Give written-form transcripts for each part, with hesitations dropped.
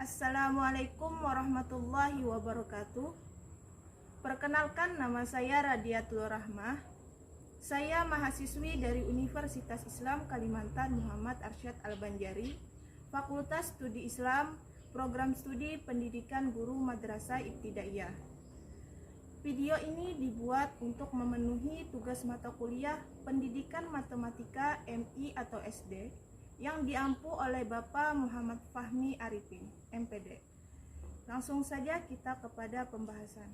Assalamualaikum warahmatullahi wabarakatuh. Perkenalkan, nama saya Radiatul Rahmah. Saya mahasiswi dari Universitas Islam Kalimantan Muhammad Arsyad Al-Banjari, Fakultas Studi Islam, Program Studi Pendidikan Guru Madrasah Ibtidaiyah. Video ini dibuat untuk memenuhi tugas mata kuliah Pendidikan Matematika MI atau SD yang diampu oleh Bapak Muhammad Fahmi Arifin, MPD. Langsung saja kita kepada pembahasan.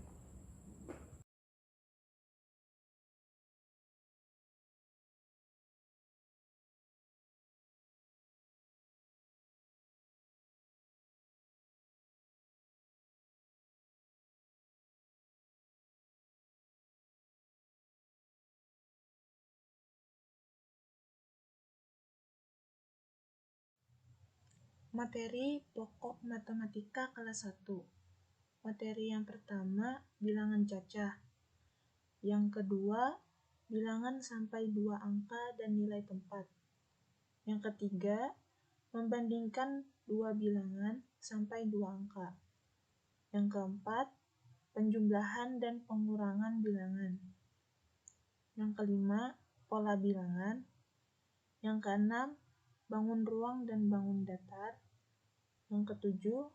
Materi pokok matematika kelas 1. Materi yang pertama, bilangan cacah. Yang kedua, bilangan sampai 2 angka dan nilai tempat. Yang ketiga, membandingkan 2 bilangan sampai 2 angka. Yang keempat, penjumlahan dan pengurangan bilangan. Yang kelima, pola bilangan. Yang keenam, bangun ruang dan bangun datar. Yang ketujuh,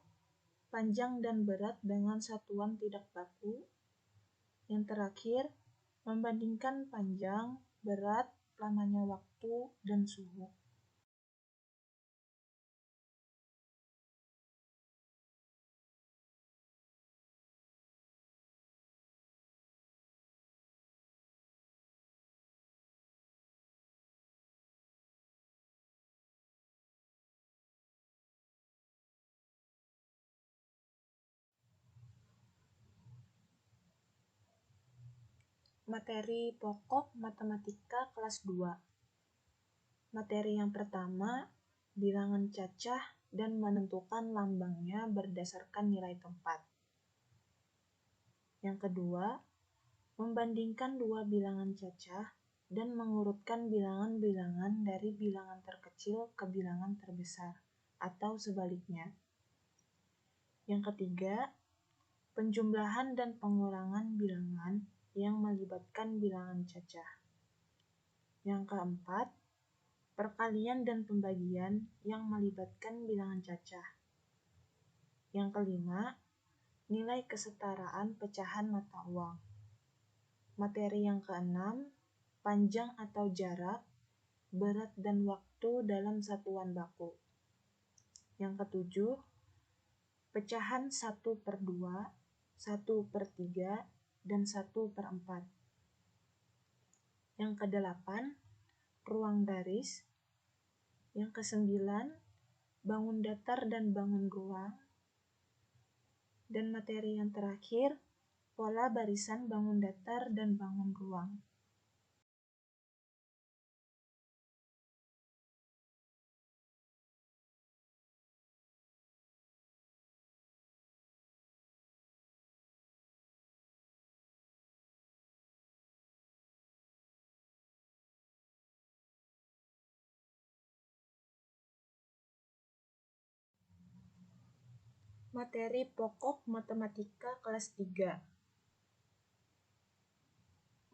panjang dan berat dengan satuan tidak baku. Yang terakhir, membandingkan panjang, berat, lamanya waktu, dan suhu. Materi pokok matematika kelas 2. Materi yang pertama, bilangan cacah dan menentukan lambangnya berdasarkan nilai tempat. Yang kedua, membandingkan 2 bilangan cacah dan mengurutkan bilangan-bilangan dari bilangan terkecil ke bilangan terbesar, atau sebaliknya. Yang ketiga, penjumlahan dan pengurangan bilangan yang melibatkan bilangan cacah. Yang keempat, perkalian dan pembagian yang melibatkan bilangan cacah. Yang kelima, nilai kesetaraan pecahan mata uang. Materi yang keenam, panjang atau jarak, berat dan waktu dalam satuan baku. Yang ketujuh, pecahan 1/2, 1/3, dan 1/4. Yang kedelapan, ruang baris. Yang kesembilan, bangun datar dan bangun ruang. Dan materi yang terakhir, pola barisan bangun datar dan bangun ruang. Materi pokok matematika kelas 3.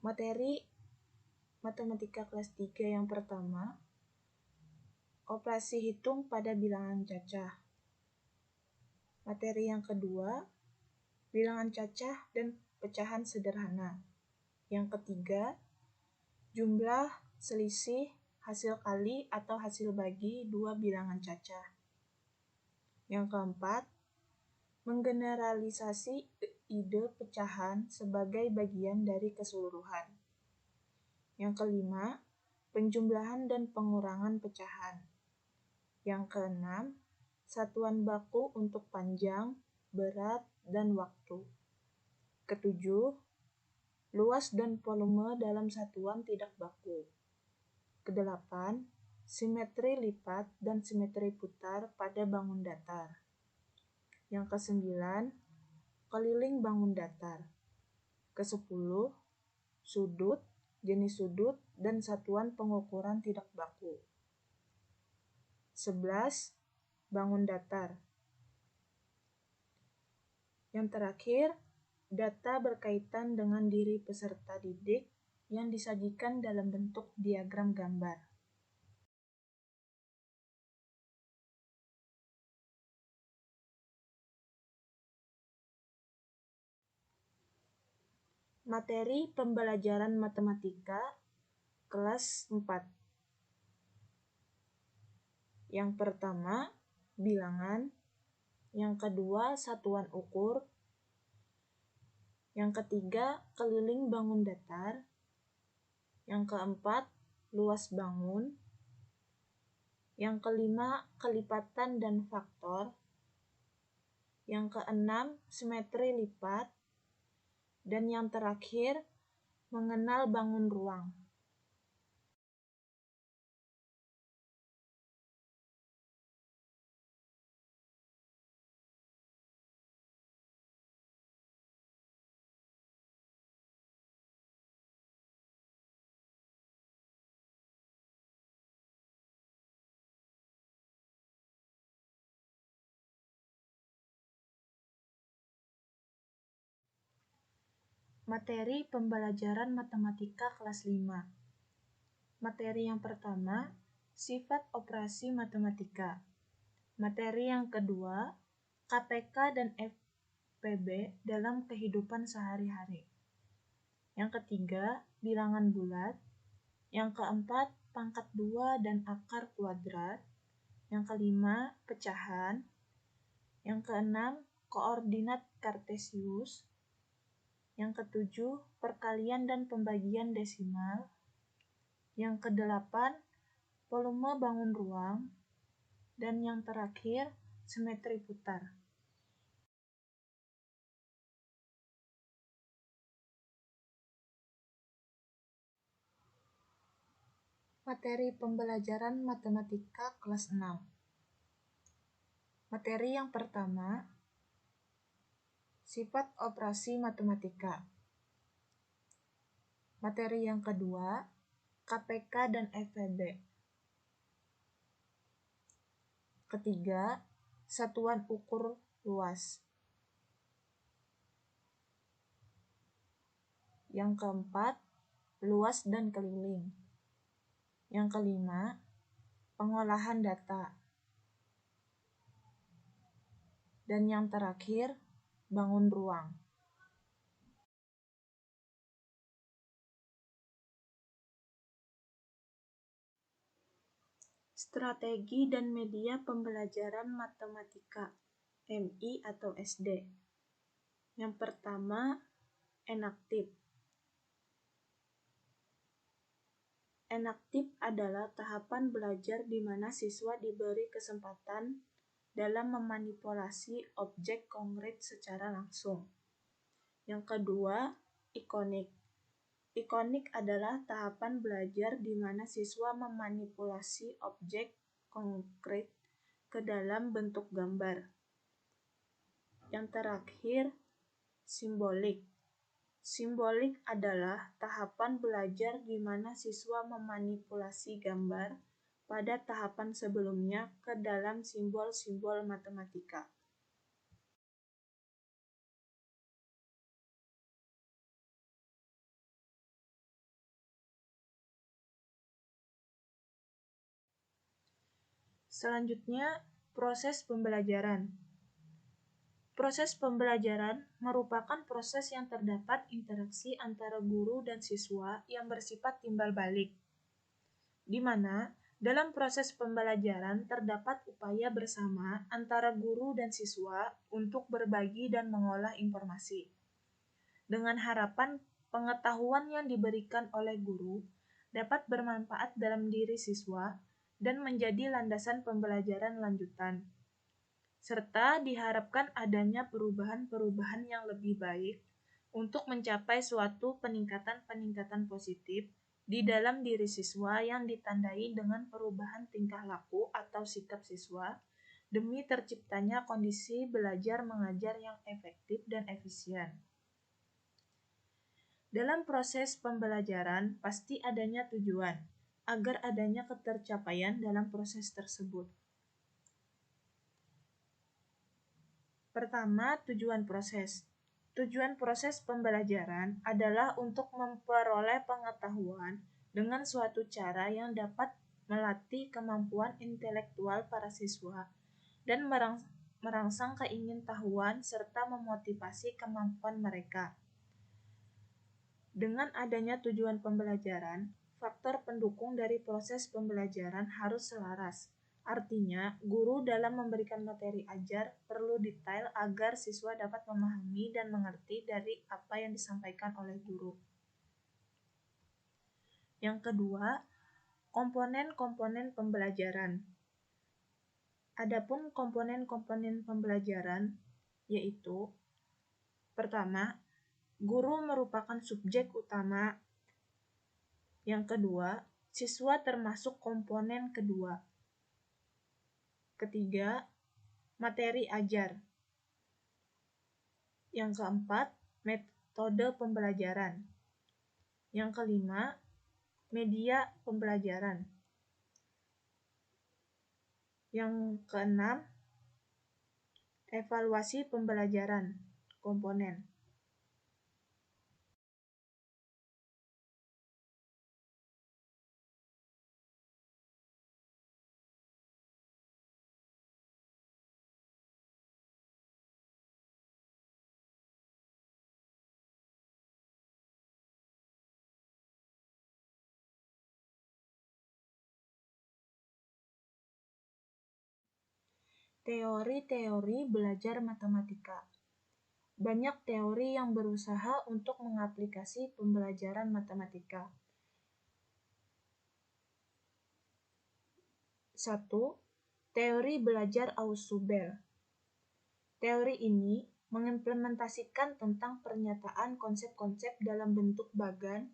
Materi matematika kelas 3 yang pertama, operasi hitung pada bilangan cacah. Materi yang kedua, bilangan cacah dan pecahan sederhana. Yang ketiga, jumlah, selisih, hasil kali atau hasil bagi 2 bilangan cacah. Yang keempat, menggeneralisasi ide pecahan sebagai bagian dari keseluruhan. Yang kelima, penjumlahan dan pengurangan pecahan. Yang keenam, satuan baku untuk panjang, berat, dan waktu. Ketujuh, luas dan volume dalam satuan tidak baku. Kedelapan, simetri lipat dan simetri putar pada bangun datar. Yang kesembilan, keliling bangun datar. Kesepuluh, sudut, jenis sudut, dan satuan pengukuran tidak baku. 11, bangun datar. Yang terakhir, data berkaitan dengan diri peserta didik yang disajikan dalam bentuk diagram gambar. Materi pembelajaran matematika kelas 4. Yang pertama, bilangan. Yang kedua, satuan ukur. Yang ketiga, keliling bangun datar. Yang keempat, luas bangun. Yang kelima, kelipatan dan faktor. Yang keenam, simetri lipat. Dan yang terakhir, mengenal bangun ruang. Materi pembelajaran matematika kelas 5. Materi yang pertama, sifat operasi matematika. Materi yang kedua, KPK dan FPB dalam kehidupan sehari-hari. Yang ketiga, bilangan bulat. Yang keempat, pangkat 2 dan akar kuadrat. Yang kelima, pecahan. Yang keenam, koordinat kartesius. Yang ketujuh, perkalian dan pembagian desimal. Yang kedelapan, volume bangun ruang. Dan yang terakhir, simetri putar. Materi pembelajaran matematika kelas 6. Materi yang pertama, sifat operasi matematika. Materi yang kedua, KPK dan FPB. Ketiga, satuan ukur luas. Yang keempat, luas dan keliling. Yang kelima, pengolahan data. Dan yang terakhir, bangun ruang. Strategi dan media pembelajaran matematika MI atau SD. Yang pertama, enaktif. Enaktif adalah tahapan belajar di mana siswa diberi kesempatan dalam memanipulasi objek konkret secara langsung. Yang kedua, ikonik. Ikonik adalah tahapan belajar di mana siswa memanipulasi objek konkret ke dalam bentuk gambar. Yang terakhir, simbolik. Simbolik adalah tahapan belajar di mana siswa memanipulasi gambar pada tahapan sebelumnya ke dalam simbol-simbol matematika. Selanjutnya, proses pembelajaran. Proses pembelajaran merupakan proses yang terdapat interaksi antara guru dan siswa yang bersifat timbal balik, di mana dalam proses pembelajaran terdapat upaya bersama antara guru dan siswa untuk berbagi dan mengolah informasi, dengan harapan pengetahuan yang diberikan oleh guru dapat bermanfaat dalam diri siswa dan menjadi landasan pembelajaran lanjutan, serta diharapkan adanya perubahan-perubahan yang lebih baik untuk mencapai suatu peningkatan-peningkatan positif di dalam diri siswa yang ditandai dengan perubahan tingkah laku atau sikap siswa demi terciptanya kondisi belajar mengajar yang efektif dan efisien. Dalam proses pembelajaran pasti adanya tujuan agar adanya ketercapaian dalam proses tersebut. Pertama, tujuan proses. Tujuan proses pembelajaran adalah untuk memperoleh pengetahuan dengan suatu cara yang dapat melatih kemampuan intelektual para siswa dan merangsang keingintahuan serta memotivasi kemampuan mereka. Dengan adanya tujuan pembelajaran, faktor pendukung dari proses pembelajaran harus selaras. Artinya, guru dalam memberikan materi ajar perlu detail agar siswa dapat memahami dan mengerti dari apa yang disampaikan oleh guru. Yang kedua, komponen-komponen pembelajaran. Adapun komponen-komponen pembelajaran yaitu: pertama, guru merupakan subjek utama. Yang kedua, siswa termasuk komponen kedua. Ketiga, materi ajar. Yang keempat, metode pembelajaran. Yang kelima, media pembelajaran. Yang keenam, evaluasi pembelajaran, komponen. Teori-teori belajar matematika. Banyak teori yang berusaha untuk mengaplikasi pembelajaran matematika. 1. Teori belajar Ausubel. Teori ini mengimplementasikan tentang pernyataan konsep-konsep dalam bentuk bagan,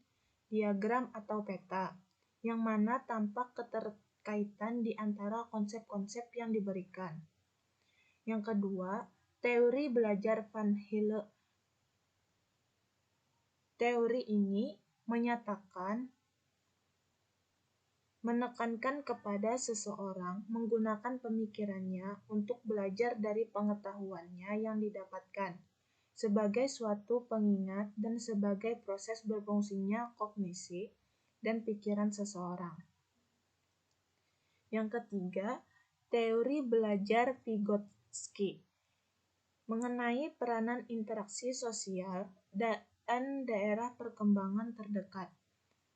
diagram atau peta, yang mana tampak keterkaitan di antara konsep-konsep yang diberikan. Yang kedua, teori belajar Van Hille. Teori ini menekankan kepada seseorang menggunakan pemikirannya untuk belajar dari pengetahuannya yang didapatkan sebagai suatu pengingat dan sebagai proses berfungsinya kognisi dan pikiran seseorang. Yang ketiga, teori belajar Vygotsky mengenai peranan interaksi sosial dan daerah perkembangan terdekat,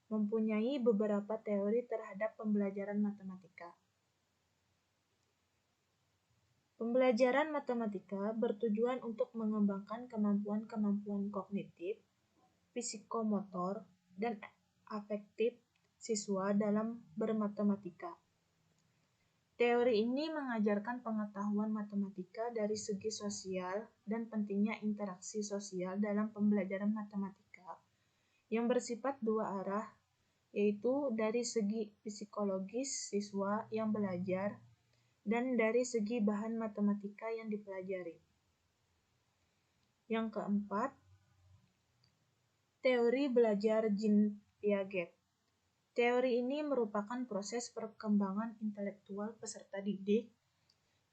mempunyai beberapa teori terhadap pembelajaran matematika. Pembelajaran matematika bertujuan untuk mengembangkan kemampuan-kemampuan kognitif, psikomotor, dan afektif siswa dalam bermatematika. Teori ini mengajarkan pengetahuan matematika dari segi sosial dan pentingnya interaksi sosial dalam pembelajaran matematika yang bersifat dua arah, yaitu dari segi psikologis siswa yang belajar dan dari segi bahan matematika yang dipelajari. Yang keempat, teori belajar Jean Piaget. Teori ini merupakan proses perkembangan intelektual peserta didik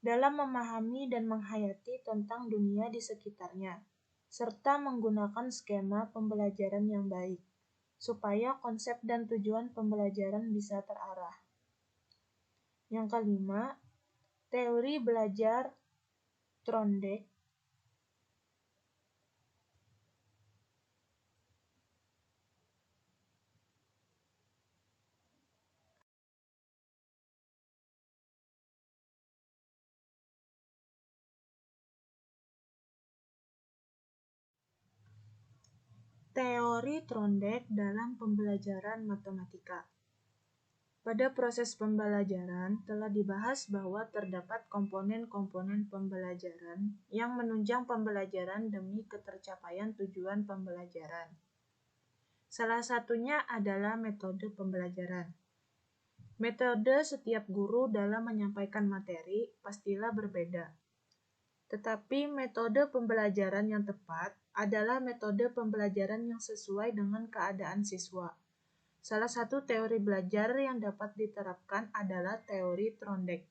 dalam memahami dan menghayati tentang dunia di sekitarnya, serta menggunakan skema pembelajaran yang baik, supaya konsep dan tujuan pembelajaran bisa terarah. Yang kelima, teori belajar Trondek. Teori Trondek dalam pembelajaran matematika. Pada proses pembelajaran telah dibahas bahwa terdapat komponen-komponen pembelajaran yang menunjang pembelajaran demi ketercapaian tujuan pembelajaran. Salah satunya adalah metode pembelajaran. Metode setiap guru dalam menyampaikan materi pastilah berbeda. Tetapi metode pembelajaran yang tepat adalah metode pembelajaran yang sesuai dengan keadaan siswa. Salah satu teori belajar yang dapat diterapkan adalah teori Trondek.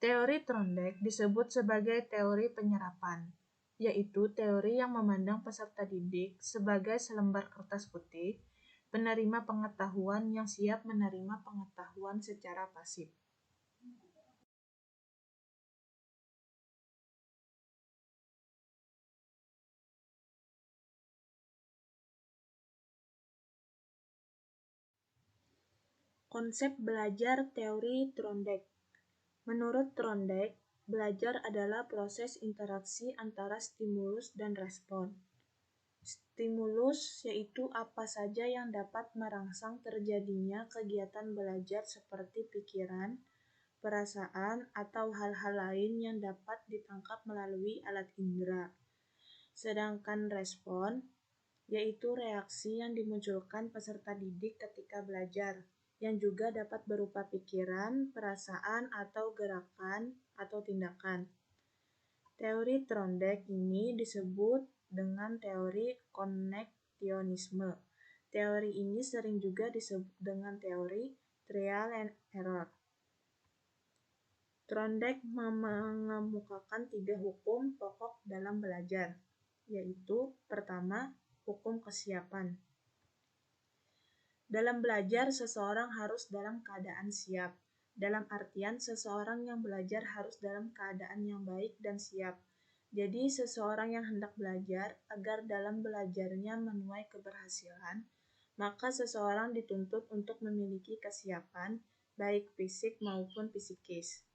Teori Trondheim disebut sebagai teori penyerapan, yaitu teori yang memandang peserta didik sebagai selembar kertas putih, penerima pengetahuan yang siap menerima pengetahuan secara pasif. Konsep belajar teori Trondheim. Menurut Trondheim, belajar adalah proses interaksi antara stimulus dan respon. Stimulus yaitu apa saja yang dapat merangsang terjadinya kegiatan belajar seperti pikiran, perasaan, atau hal-hal lain yang dapat ditangkap melalui alat indera. Sedangkan respon yaitu reaksi yang dimunculkan peserta didik ketika belajar, yang juga dapat berupa pikiran, perasaan, atau gerakan atau tindakan. Teori Trondheim ini disebut dengan teori koneksionisme. Teori ini sering juga disebut dengan teori trial and error. Trondheim mengemukakan 3 hukum pokok dalam belajar, yaitu pertama, hukum kesiapan. Dalam belajar, seseorang harus dalam keadaan siap. Dalam artian, seseorang yang belajar harus dalam keadaan yang baik dan siap. Jadi, seseorang yang hendak belajar agar dalam belajarnya menuai keberhasilan, maka seseorang dituntut untuk memiliki kesiapan, baik fisik maupun psikis.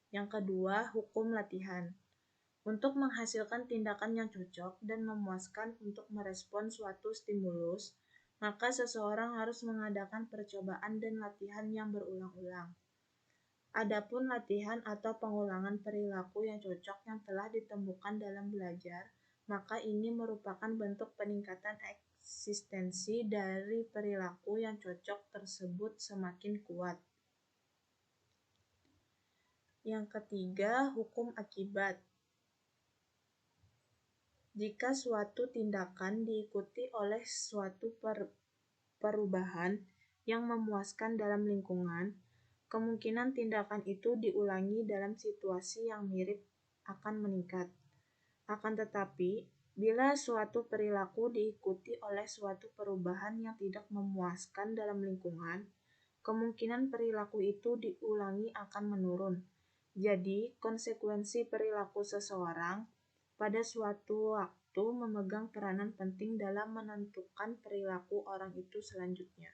Yang kedua, hukum latihan. Untuk menghasilkan tindakan yang cocok dan memuaskan untuk merespon suatu stimulus, maka seseorang harus mengadakan percobaan dan latihan yang berulang-ulang. Adapun latihan atau pengulangan perilaku yang cocok yang telah ditemukan dalam belajar, maka ini merupakan bentuk peningkatan eksistensi dari perilaku yang cocok tersebut semakin kuat. Yang ketiga, hukum akibat. Jika suatu tindakan diikuti oleh suatu perubahan yang memuaskan dalam lingkungan, kemungkinan tindakan itu diulangi dalam situasi yang mirip akan meningkat. Akan tetapi, bila suatu perilaku diikuti oleh suatu perubahan yang tidak memuaskan dalam lingkungan, kemungkinan perilaku itu diulangi akan menurun. Jadi, konsekuensi perilaku seseorang pada suatu waktu memegang peranan penting dalam menentukan perilaku orang itu selanjutnya.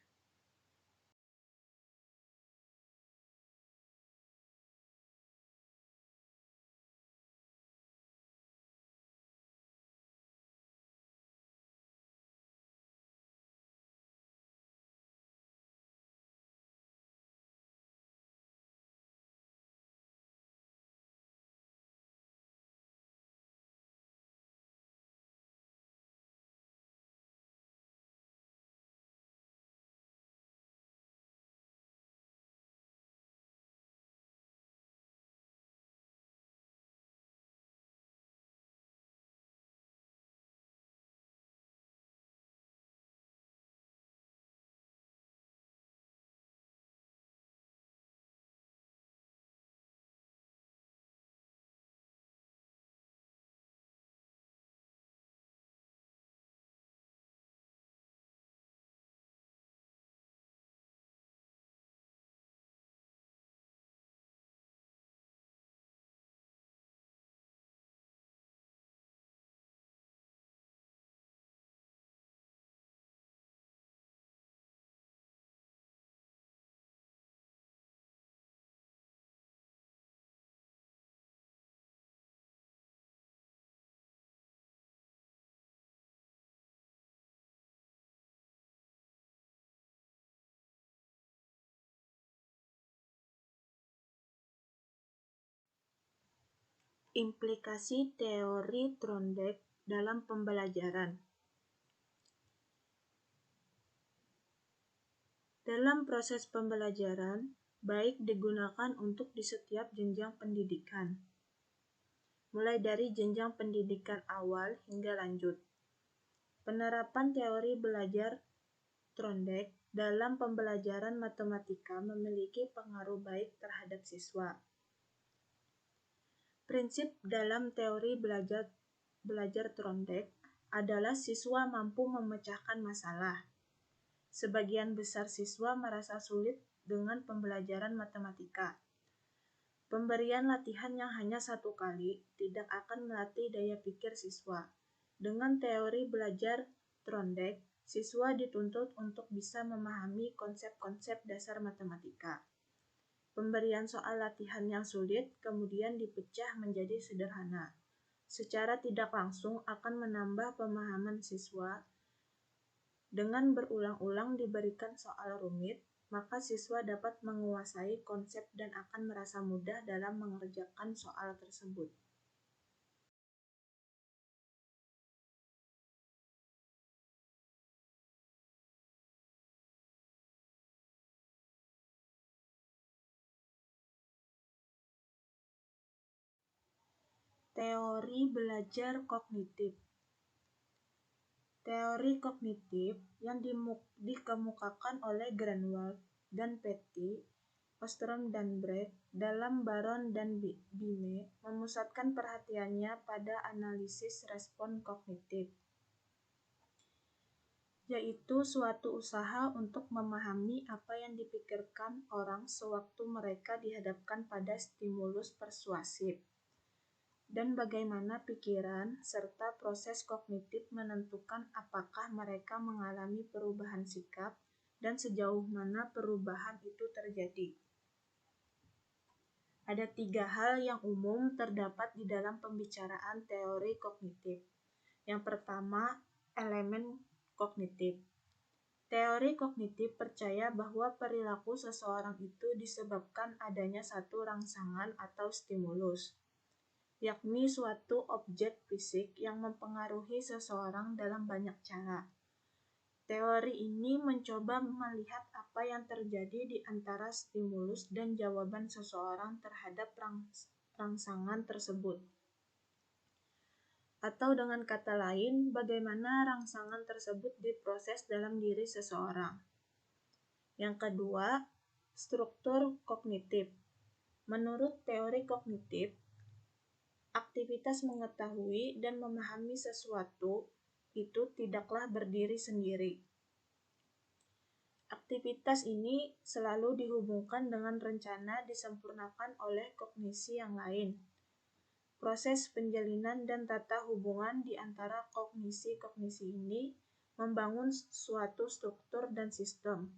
Implikasi teori Trondheim dalam pembelajaran. Dalam proses pembelajaran, baik digunakan untuk di setiap jenjang pendidikan, mulai dari jenjang pendidikan awal hingga lanjut. Penerapan teori belajar Trondheim dalam pembelajaran matematika memiliki pengaruh baik terhadap siswa. Prinsip dalam teori belajar Trondheim adalah siswa mampu memecahkan masalah. Sebagian besar siswa merasa sulit dengan pembelajaran matematika. Pemberian latihan yang hanya satu kali tidak akan melatih daya pikir siswa. Dengan teori belajar Trondheim, siswa dituntut untuk bisa memahami konsep-konsep dasar matematika. Pemberian soal latihan yang sulit kemudian dipecah menjadi sederhana. Secara tidak langsung akan menambah pemahaman siswa. Dengan berulang-ulang diberikan soal rumit, maka siswa dapat menguasai konsep dan akan merasa mudah dalam mengerjakan soal tersebut. Teori belajar kognitif. Teori kognitif yang dikemukakan oleh Greenwald dan Petty, Ostrom dan Bragg dalam Baron dan Bine memusatkan perhatiannya pada analisis respon kognitif, yaitu suatu usaha untuk memahami apa yang dipikirkan orang sewaktu mereka dihadapkan pada stimulus persuasif, dan bagaimana pikiran serta proses kognitif menentukan apakah mereka mengalami perubahan sikap dan sejauh mana perubahan itu terjadi. Ada 3 hal yang umum terdapat di dalam pembicaraan teori kognitif. Yang pertama, elemen kognitif. Teori kognitif percaya bahwa perilaku seseorang itu disebabkan adanya satu rangsangan atau stimulus, yakni suatu objek fisik yang mempengaruhi seseorang dalam banyak cara. Teori ini mencoba melihat apa yang terjadi di antara stimulus dan jawaban seseorang terhadap rangsangan tersebut. Atau dengan kata lain, bagaimana rangsangan tersebut diproses dalam diri seseorang. Yang kedua, struktur kognitif. Menurut teori kognitif, aktivitas mengetahui dan memahami sesuatu itu tidaklah berdiri sendiri. Aktivitas ini selalu dihubungkan dengan rencana disempurnakan oleh kognisi yang lain. Proses penjalinan dan tata hubungan di antara kognisi-kognisi ini membangun suatu struktur dan sistem.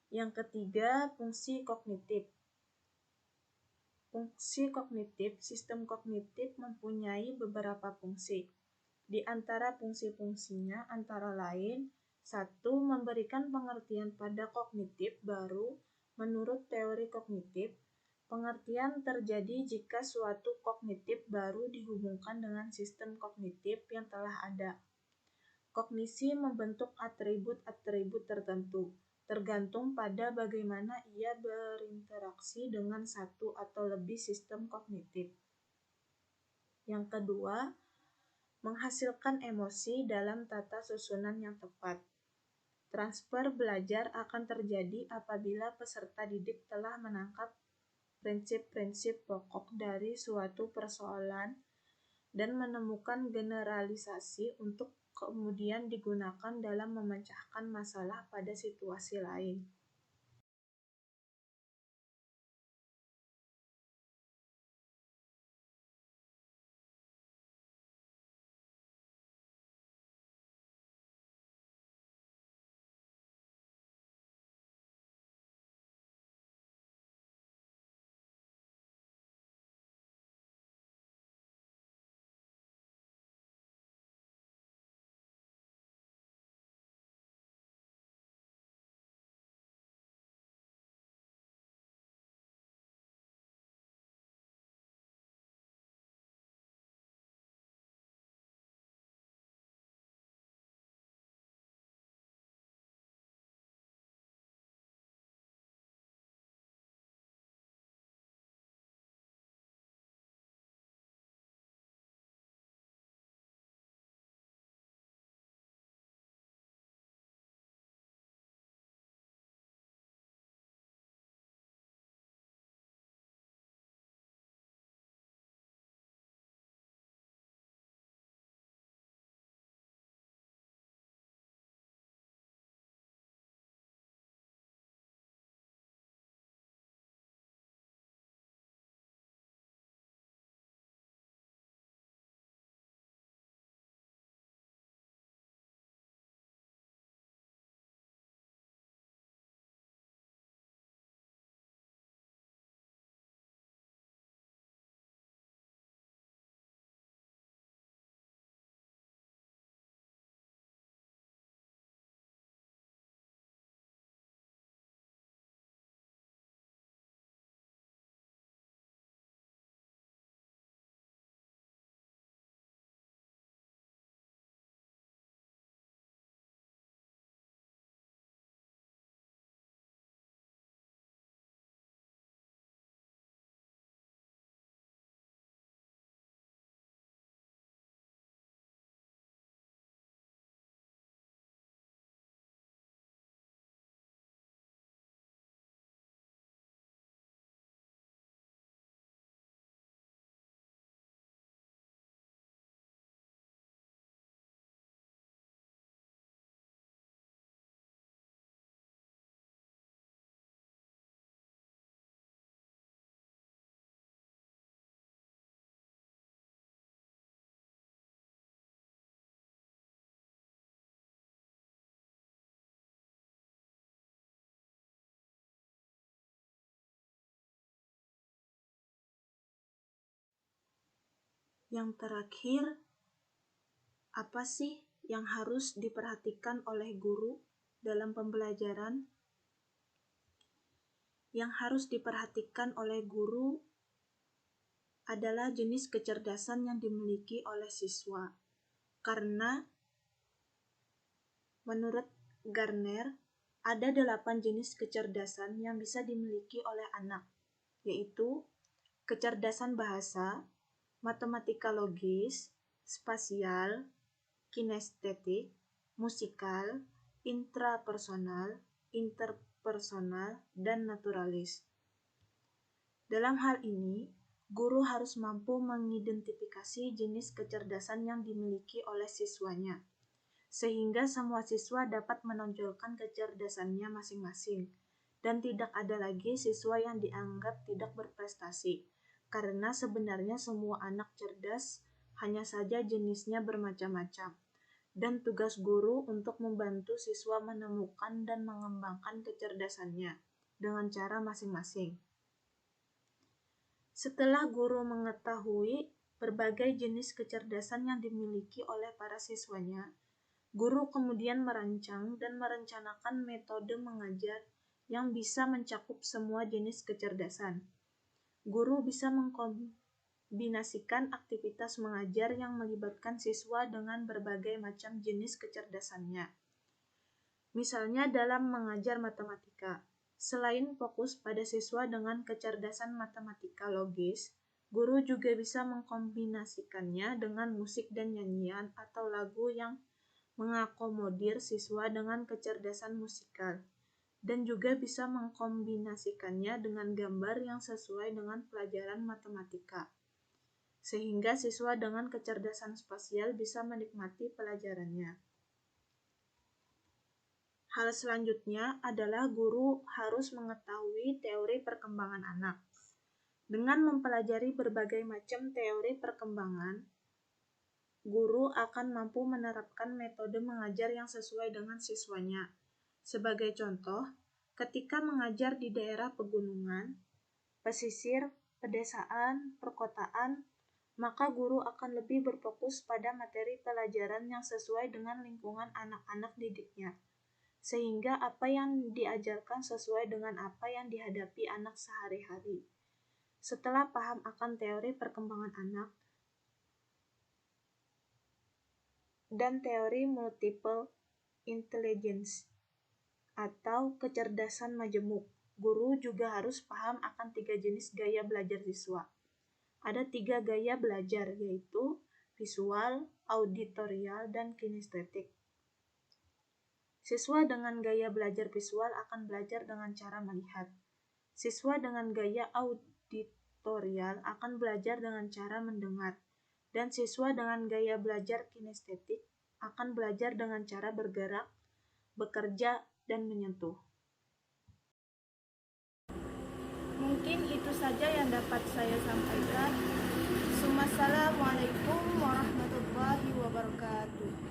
Yang ketiga, fungsi kognitif. Fungsi kognitif, sistem kognitif mempunyai beberapa fungsi. Di antara fungsi-fungsinya antara lain, 1. Memberikan pengertian pada kognitif baru. Menurut teori kognitif, pengertian terjadi jika suatu kognitif baru dihubungkan dengan sistem kognitif yang telah ada. Kognisi membentuk atribut-atribut tertentu, tergantung pada bagaimana ia berinteraksi dengan satu atau lebih sistem kognitif. Yang kedua, menghasilkan emosi dalam tata susunan yang tepat. Transfer belajar akan terjadi apabila peserta didik telah menangkap prinsip-prinsip pokok dari suatu persoalan dan menemukan generalisasi untuk kemudian digunakan dalam memecahkan masalah pada situasi lain. Yang terakhir, apa sih yang harus diperhatikan oleh guru dalam pembelajaran? Yang harus diperhatikan oleh guru adalah jenis kecerdasan yang dimiliki oleh siswa. Karena menurut Garner, ada 8 jenis kecerdasan yang bisa dimiliki oleh anak, yaitu kecerdasan bahasa, matematika logis, spasial, kinestetik, musikal, intrapersonal, interpersonal, dan naturalis. Dalam hal ini, guru harus mampu mengidentifikasi jenis kecerdasan yang dimiliki oleh siswanya, sehingga semua siswa dapat menonjolkan kecerdasannya masing-masing, dan tidak ada lagi siswa yang dianggap tidak berprestasi, karena sebenarnya semua anak cerdas, hanya saja jenisnya bermacam-macam, dan tugas guru untuk membantu siswa menemukan dan mengembangkan kecerdasannya dengan cara masing-masing. Setelah guru mengetahui berbagai jenis kecerdasan yang dimiliki oleh para siswanya, guru kemudian merancang dan merencanakan metode mengajar yang bisa mencakup semua jenis kecerdasan. Guru bisa mengkombinasikan aktivitas mengajar yang melibatkan siswa dengan berbagai macam jenis kecerdasannya. Misalnya dalam mengajar matematika, selain fokus pada siswa dengan kecerdasan matematika logis, guru juga bisa mengkombinasikannya dengan musik dan nyanyian atau lagu yang mengakomodir siswa dengan kecerdasan musikal, dan juga bisa mengkombinasikannya dengan gambar yang sesuai dengan pelajaran matematika, sehingga siswa dengan kecerdasan spasial bisa menikmati pelajarannya. Hal selanjutnya adalah guru harus mengetahui teori perkembangan anak. Dengan mempelajari berbagai macam teori perkembangan, guru akan mampu menerapkan metode mengajar yang sesuai dengan siswanya. Sebagai contoh, ketika mengajar di daerah pegunungan, pesisir, pedesaan, perkotaan, maka guru akan lebih berfokus pada materi pelajaran yang sesuai dengan lingkungan anak-anak didiknya, sehingga apa yang diajarkan sesuai dengan apa yang dihadapi anak sehari-hari. Setelah paham akan teori perkembangan anak dan teori multiple intelligence atau kecerdasan majemuk, guru juga harus paham akan 3 jenis gaya belajar siswa. Ada 3 gaya belajar, yaitu visual, auditorial, dan kinestetik. Siswa dengan gaya belajar visual akan belajar dengan cara melihat. Siswa dengan gaya auditorial akan belajar dengan cara mendengar. Dan siswa dengan gaya belajar kinestetik akan belajar dengan cara bergerak, bekerja, dan menyentuh. Mungkin itu saja yang dapat saya sampaikan. Wassalamualaikum warahmatullahi wabarakatuh.